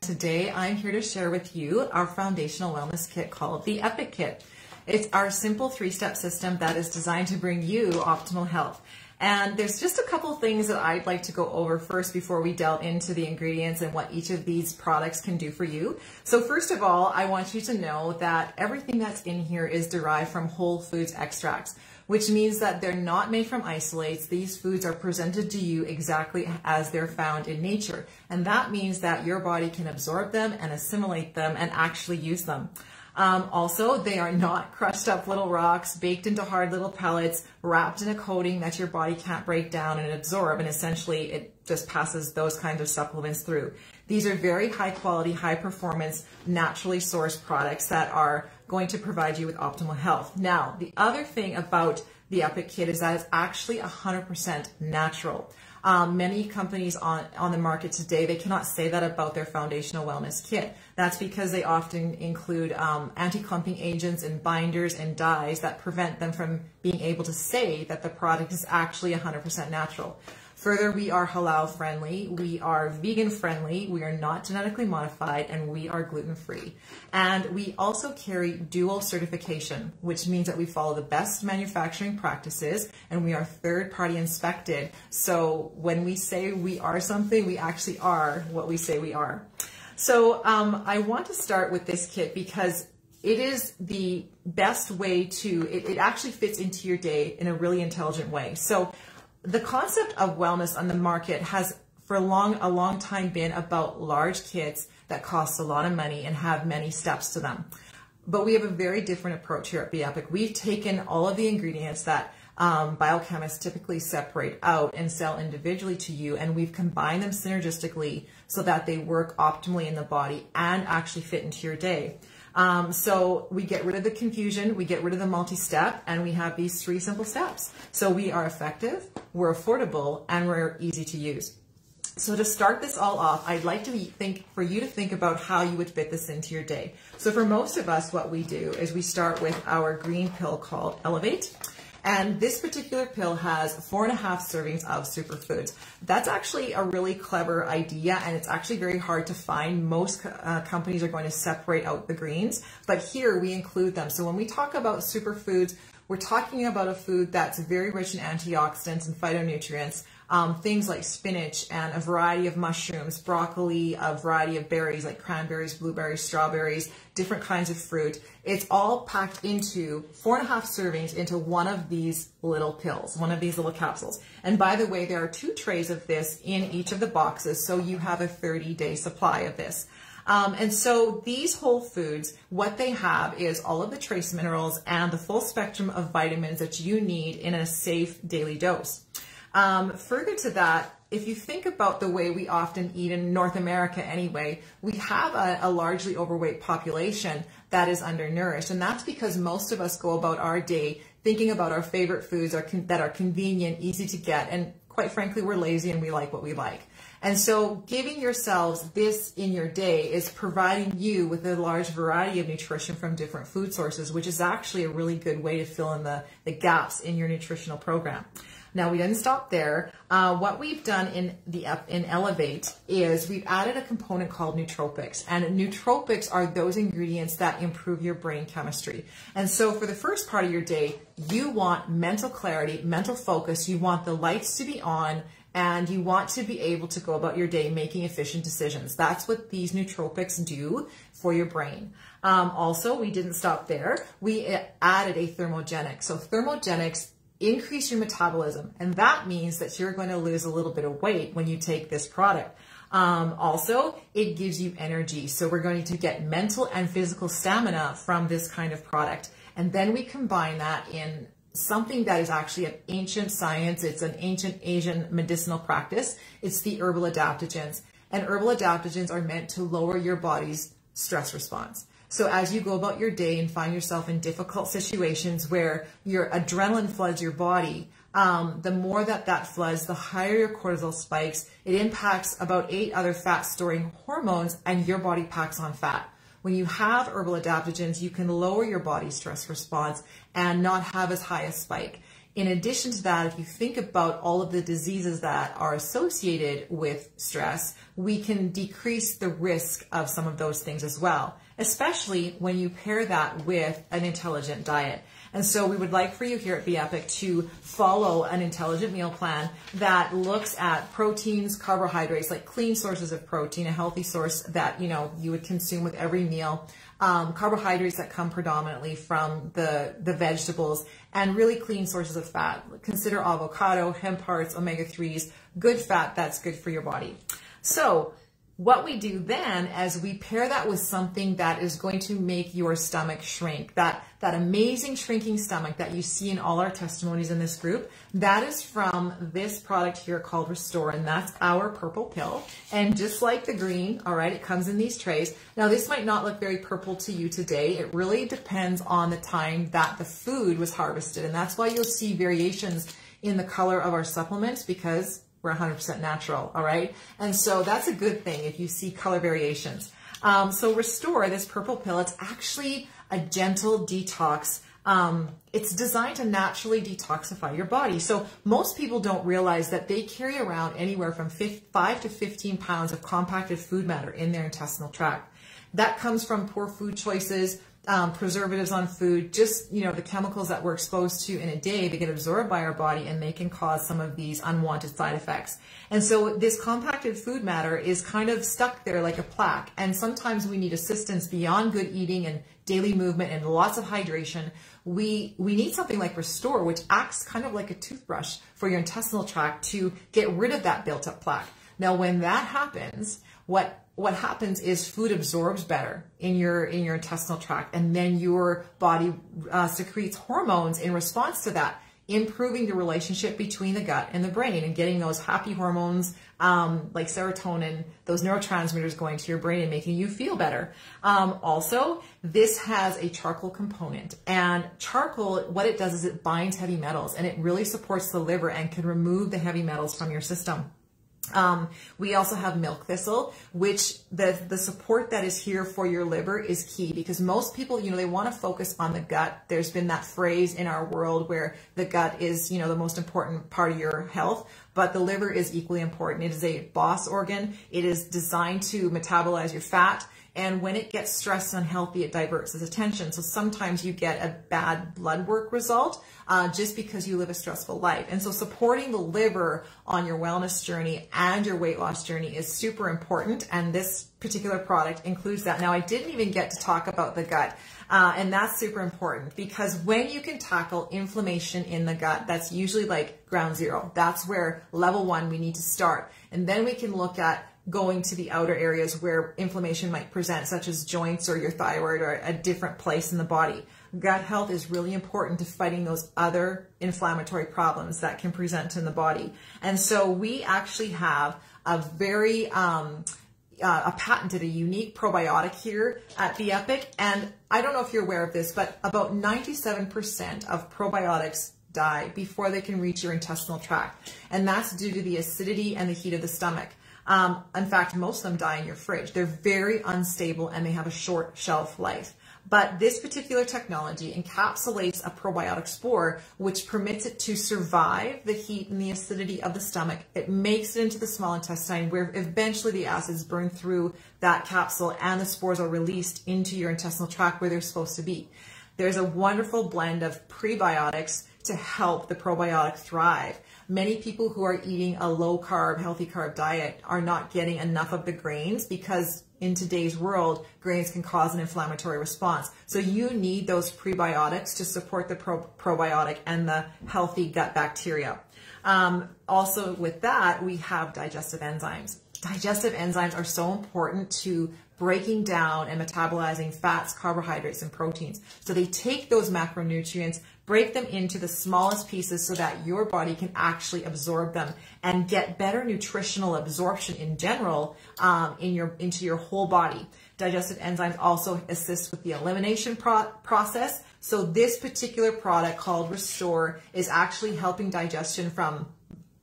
Today, I'm here to share with you our foundational wellness kit called the Epic Kit. It's our simple 3-step system that is designed to bring you optimal health. And there's just a couple things that I'd like to go over first before we delve into the ingredients and what each of these products can do for you. So first of all, I want you to know that everything that's in here is derived from whole foods extracts, which means that they're not made from isolates. These foods are presented to you exactly as they're found in nature. And that means that your body can absorb them and assimilate them and actually use them. Also, they are not crushed up little rocks, baked into hard little pellets, wrapped in a coating that your body can't break down and absorb, and essentially it just passes those kinds of supplements through. These are very high quality, high performance, naturally sourced products that are going to provide you with optimal health. Now, the other thing about the Epic Kit is that it's actually 100% natural. Many companies on the market today, they cannot say that about their foundational wellness kit. That's because they often include anti-clumping agents and binders and dyes that prevent them from being able to say that the product is actually 100% natural. Further, we are halal friendly, we are vegan friendly, we are not genetically modified, and we are gluten free. And we also carry dual certification, which means that we follow the best manufacturing practices and we are third party inspected. So when we say we are something, we actually are what we say we are. So I want to start with this kit because it is the best way to, it actually fits into your day in a really intelligent way. So the concept of wellness on the market has for a long time been about large kits that cost a lot of money and have many steps to them. But we have a very different approach here at Be Epic. We've taken all of the ingredients that biochemists typically separate out and sell individually to you, and we've combined them synergistically so that they work optimally in the body and actually fit into your day. So we get rid of the confusion, we get rid of the multi-step, and we have these 3 simple steps. So we are effective, we're affordable, and we're easy to use. So to start this all off, I'd like to for you to think about how you would fit this into your day. So for most of us, what we do is we start with our green pill called Elevate. And this particular pill has 4.5 servings of superfoods. That's actually a really clever idea, and it's actually very hard to find. Most companies are going to separate out the greens, but here we include them. So when we talk about superfoods, we're talking about a food that's very rich in antioxidants and phytonutrients, things like spinach and a variety of mushrooms, broccoli, a variety of berries like cranberries, blueberries, strawberries, different kinds of fruit. It's all packed into 4.5 servings into one of these little pills, one of these little capsules. And by the way, there are 2 trays of this in each of the boxes, so you have a 30-day supply of this. And so these whole foods, what they have is all of the trace minerals and the full spectrum of vitamins that you need in a safe daily dose. Further to that, if you think about the way we often eat in North America anyway, we have a largely overweight population that is undernourished. And that's because most of us go about our day thinking about our favorite foods that are convenient, easy to get, and quite frankly, we're lazy and we like what we like. And so giving yourselves this in your day is providing you with a large variety of nutrition from different food sources, which is actually a really good way to fill in the gaps in your nutritional program. Now, we didn't stop there. What we've done in Elevate is we've added a component called nootropics. And nootropics are those ingredients that improve your brain chemistry. And so for the first part of your day, you want mental clarity, mental focus. You want the lights to be on, and you want to be able to go about your day making efficient decisions. That's what these nootropics do for your brain. Also, we didn't stop there. We added a thermogenic. So thermogenics increase your metabolism, and that means that you're going to lose a little bit of weight when you take this product. Also, it gives you energy. So we're going to get mental and physical stamina from this kind of product. And then we combine that in something that is actually an ancient science. It's an ancient Asian medicinal practice. It's the herbal adaptogens. And herbal adaptogens are meant to lower your body's stress response. So as you go about your day and find yourself in difficult situations where your adrenaline floods your body, the more that floods, the higher your cortisol spikes. It impacts about 8 other fat-storing hormones, and your body packs on fat. When you have herbal adaptogens, you can lower your body's stress response and not have as high a spike. In addition to that, if you think about all of the diseases that are associated with stress, we can decrease the risk of some of those things as well, especially when you pair that with an intelligent diet. And so we would like for you here at Be Epic to follow an intelligent meal plan that looks at proteins, carbohydrates, like clean sources of protein, a healthy source that, you would consume with every meal, carbohydrates that come predominantly from the vegetables, and really clean sources of fat. Consider avocado, hemp hearts, omega-3s, good fat that's good for your body. So what we do then is we pair that with something that is going to make your stomach shrink. That amazing shrinking stomach that you see in all our testimonies in this group, that is from this product here called Restore, and that's our purple pill. And just like the green, all right, it comes in these trays. Now this might not look very purple to you today. It really depends on the time that the food was harvested. And that's why you'll see variations in the color of our supplements, because we're 100% natural, all right? And so that's a good thing if you see color variations. So Restore, this purple pill, it's actually a gentle detox. It's designed to naturally detoxify your body. So most people don't realize that they carry around anywhere from 5 to 15 pounds of compacted food matter in their intestinal tract. That comes from poor food choices, preservatives on food, just, the chemicals that we're exposed to in a day, they get absorbed by our body and they can cause some of these unwanted side effects. And so this compacted food matter is kind of stuck there like a plaque. And sometimes we need assistance beyond good eating and daily movement and lots of hydration. We need something like Restore, which acts kind of like a toothbrush for your intestinal tract to get rid of that built up plaque. Now, when that happens, what happens is food absorbs better in your intestinal tract, and then your body secretes hormones in response to that, improving the relationship between the gut and the brain and getting those happy hormones like serotonin, those neurotransmitters going to your brain and making you feel better. Also, this has a charcoal component, and charcoal, what it does is it binds heavy metals, and it really supports the liver and can remove the heavy metals from your system. We also have milk thistle, which the support that is here for your liver is key, because most people, they want to focus on the gut. There's been that phrase in our world where the gut is, the most important part of your health, but the liver is equally important. It is a boss organ. It is designed to metabolize your fat. And when it gets stressed and unhealthy, it diverts its attention. So sometimes you get a bad blood work result just because you live a stressful life. And so supporting the liver on your wellness journey and your weight loss journey is super important. And this particular product includes that. Now, I didn't even get to talk about the gut. And that's super important, because when you can tackle inflammation in the gut, that's usually like ground zero. That's where level 1 we need to start. And then we can look at going to the outer areas where inflammation might present, such as joints or your thyroid or a different place in the body. Gut health is really important to fighting those other inflammatory problems that can present in the body. And so we actually have a very a patented, a unique probiotic here at Be Epic. And I don't know if you're aware of this, but about 97% of probiotics die before they can reach your intestinal tract. And that's due to the acidity and the heat of the stomach. In fact, most of them die in your fridge. They're very unstable and they have a short shelf life. But this particular technology encapsulates a probiotic spore, which permits it to survive the heat and the acidity of the stomach. It makes it into the small intestine, where eventually the acids burn through that capsule and the spores are released into your intestinal tract where they're supposed to be. There's a wonderful blend of prebiotics to help the probiotic thrive. Many people who are eating a low carb, healthy carb diet are not getting enough of the grains, because in today's world, grains can cause an inflammatory response. So you need those prebiotics to support the probiotic and the healthy gut bacteria. Also with that, we have digestive enzymes. Digestive enzymes are so important to breaking down and metabolizing fats, carbohydrates, and proteins. So they take those macronutrients, break them into the smallest pieces so that your body can actually absorb them and get better nutritional absorption in general into your whole body. Digestive enzymes also assist with the elimination process. So this particular product called Restore is actually helping digestion from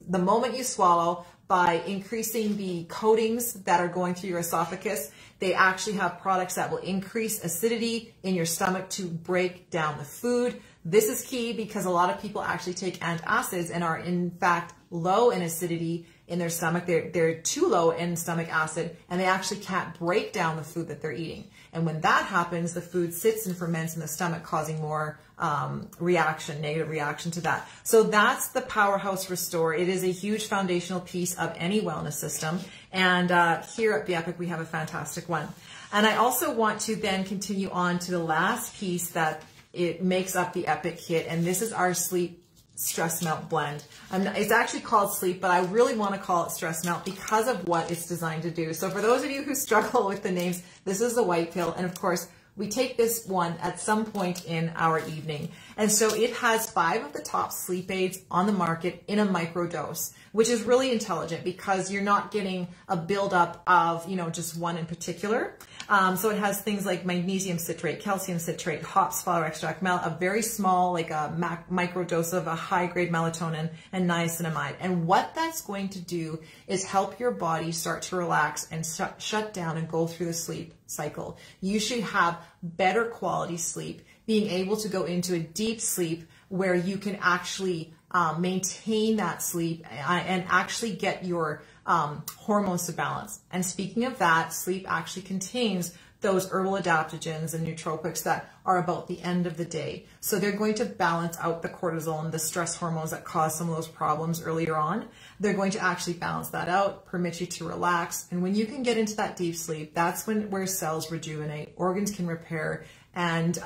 the moment you swallow by increasing the coatings that are going through your esophagus. They actually have products that will increase acidity in your stomach to break down the food. This is key because a lot of people actually take antacids and are in fact low in acidity in their stomach. They're too low in stomach acid, and they actually can't break down the food that they're eating. And when that happens, the food sits and ferments in the stomach, causing more negative reaction to that. So that's the Powerhouse Restore. It is a huge foundational piece of any wellness system. And here at the Epic, we have a fantastic one. And I also want to then continue on to the last piece that it makes up the Epic Kit. And this is our Sleep Stress Melt blend. It's actually called Sleep, but I really want to call it Stress Melt because of what it's designed to do. So for those of you who struggle with the names, this is the white pill. And of course, we take this one at some point in our evening. And so it has 5 of the top sleep aids on the market in a microdose, which is really intelligent because you're not getting a buildup of, just one in particular. So it has things like magnesium citrate, calcium citrate, hops flower extract, a very small, like a microdose of a high-grade melatonin and niacinamide. And what that's going to do is help your body start to relax and shut down and go through the sleep cycle. You should have better quality sleep, being able to go into a deep sleep where you can actually maintain that sleep and actually get your hormones to balance. And speaking of that, sleep actually contains those herbal adaptogens and nootropics that are about the end of the day. So they're going to balance out the cortisol and the stress hormones that cause some of those problems earlier on. They're going to actually balance that out, permit you to relax. And when you can get into that deep sleep, that's where cells rejuvenate, organs can repair, and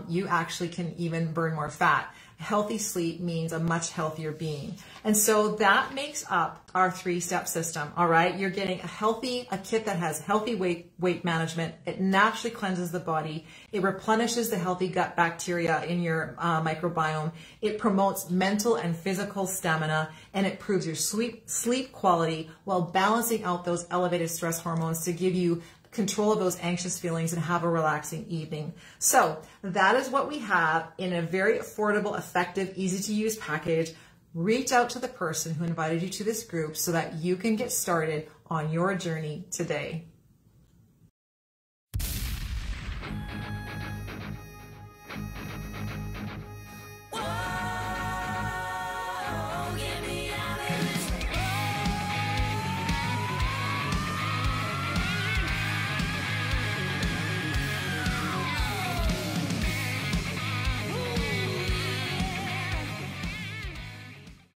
you actually can even burn more fat. Healthy sleep means a much healthier being. And so that makes up our 3-step system. All right. You're getting a kit that has healthy weight management. It naturally cleanses the body. It replenishes the healthy gut bacteria in your microbiome. It promotes mental and physical stamina, and it improves your sleep quality while balancing out those elevated stress hormones to give you control of those anxious feelings and have a relaxing evening. So that is what we have in a very affordable, effective, easy to use package. Reach out to the person who invited you to this group so that you can get started on your journey today.